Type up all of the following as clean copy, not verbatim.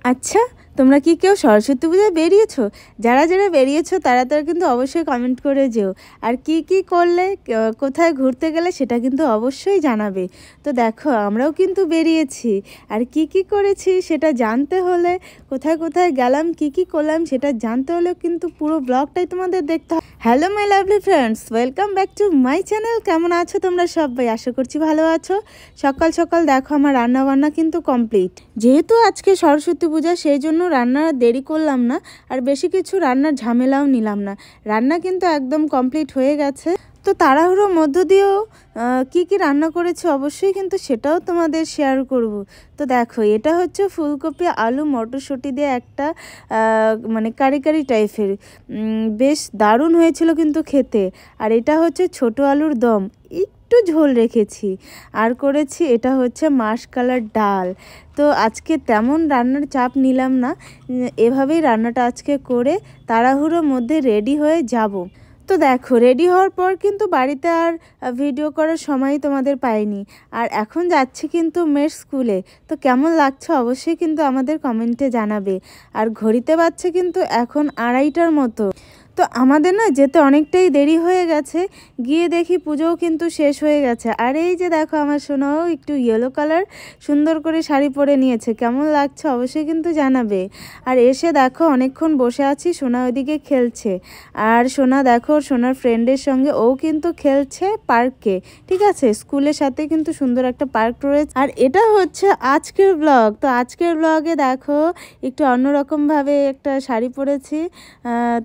আচ্ছা, তোমরা কি কেউ সরস্বতী পূজায় বেরিয়েছো? যারা যারা বেরিয়েছো তারা তারা কিন্তু অবশ্যই কমেন্ট করে যেও। আর কি কি করলে, কোথায় ঘুরতে গেলে সেটা কিন্তু অবশ্যই জানাবে। তো দেখো আমরাও কিন্তু বেরিয়েছি, আর কি কি করেছি সেটা জানতে হলে, কোথায় কোথায় গেলাম, কি কি করলাম সেটা জানতে হলে কিন্তু পুরো ব্লগটাই তোমাদের দেখতে হবে। Hello my lovely friends, welcome back to my channel. কেমন আছো তোমরা সবাই? আশা করছি ভালো আছো। সকাল সকাল দেখো আমার রান্না বান্না কিন্তু কমপ্লিট। যেহেতু আজকে সরস্বতী পূজা সেই জন্য রান্না দেরি করলাম না, আর বেশি কিছু রান্নার ঝামেলাও নিলাম না। রান্না কিন্তু একদম কমপ্লিট হয়ে গেছে। তো তাড়াহুড়োর মধ্য দিয়েও কি কি রান্না করেছি অবশ্যই কিন্তু সেটাও তোমাদের শেয়ার করব। তো দেখো এটা হচ্ছে ফুলকপি আলু মটরশুঁটি দিয়ে একটা মানে কারি কারি টাইপের, বেশ দারুণ হয়েছিল কিন্তু খেতে। আর এটা হচ্ছে ছোট আলুর দম, একটু ঝোল রেখেছি। আর করেছি এটা হচ্ছে মাসকলার ডাল। তো আজকে তেমন রান্নার চাপ নিলাম না, এভাবেই রান্নাটা আজকে করে তাড়াহুড়োর মধ্যে রেডি হয়ে যাব। তো দেখো রেডি হওয়ার পর কিন্তু বাড়িতে আর ভিডিও করার সময় তোমাদের পাইনি। আর এখন যাচ্ছি কিন্তু মেয়ের স্কুলে। তো কেমন লাগছে অবশ্যই কিন্তু আমাদের কমেন্টে জানাবে। আর ঘড়িতে বাজছে কিন্তু এখন 2:30টার মতো। তো আমাদের না যেতে অনেকটাই দেরি হয়ে গেছে, গিয়ে দেখি পুজোও কিন্তু শেষ হয়ে গেছে। আর এই যে দেখো আমার সোনাও একটু ইয়েলো কালার সুন্দর করে শাড়ি পরে নিয়েছে, কেমন লাগছে অবশ্যই কিন্তু জানাবে। আর এসে দেখো অনেকক্ষণ বসে আছি, সোনা ওইদিকে খেলছে। আর সোনা দেখো সোনার ফ্রেন্ডের সঙ্গে ও কিন্তু খেলছে পার্কে, ঠিক আছে, স্কুলের সাথে কিন্তু সুন্দর একটা পার্ক রয়েছে। আর এটা হচ্ছে আজকের ব্লগ। তো আজকের ব্লগে দেখো একটু অন্যরকমভাবে একটা শাড়ি পরেছি।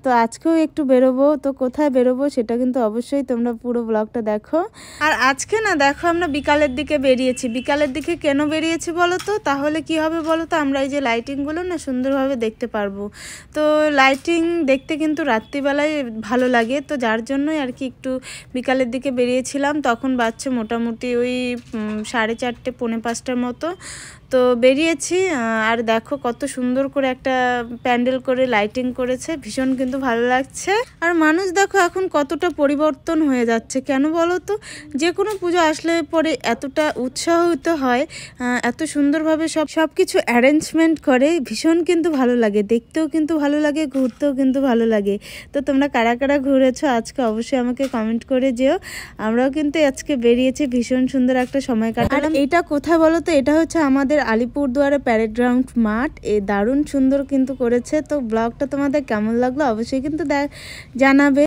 তো আজকেও একটু বেরোবো, তো কোথায় বেরোবো সেটা কিন্তু অবশ্যই তোমরা পুরো ব্লগটা দেখো। আর আজকে না দেখো আমরা বিকালের দিকে বেরিয়েছি। বিকালের দিকে কেন বেরিয়েছি বলো তো? তাহলে কি হবে বলো তো, আমরা এই যে লাইটিংগুলো না সুন্দরভাবে দেখতে পারবো। তো লাইটিং দেখতে কিন্তু রাত্রিবেলায় ভালো লাগে, তো যার জন্যই আর কি একটু বিকালের দিকে বেরিয়েছিলাম। তখন বাজছে মোটামুটি ওই 4:30 পৌনে 5টার মতো। তো বেরিয়েছি। আর দেখো কত সুন্দর করে একটা প্যান্ডেল করে লাইটিং করেছে, ভীষণ কিন্তু ভালো লাগছে। আর মানুষ দেখো এখন কতটা পরিবর্তন হয়ে যাচ্ছে, কেন বলো তো? যে কোনো পুজো আসলে পরে এতটা উৎসাহিত হয়, এত সুন্দরভাবে সব কিছু অ্যারেঞ্জমেন্ট করে, ভীষণ কিন্তু ভালো লাগে, দেখতেও কিন্তু ভালো লাগে, ঘুরতেও কিন্তু ভালো লাগে। তো তোমরা কারা কারা ঘুরেছো আজকে অবশ্যই আমাকে কমেন্ট করে যেও। আমরাও কিন্তু আজকে বেরিয়েছি, ভীষণ সুন্দর একটা সময় কাটালাম। আর এটা কোথায় বলো তো? এটা হচ্ছে আমাদের আলিপুরদুয়ারে প্যারেড গ্রাউন্ড মাঠ। দারুণ সুন্দর কিন্তু করেছে। তো ব্লগটা তোমাদের কেমন লাগলো অবশ্যই কিন্তু জানাবে।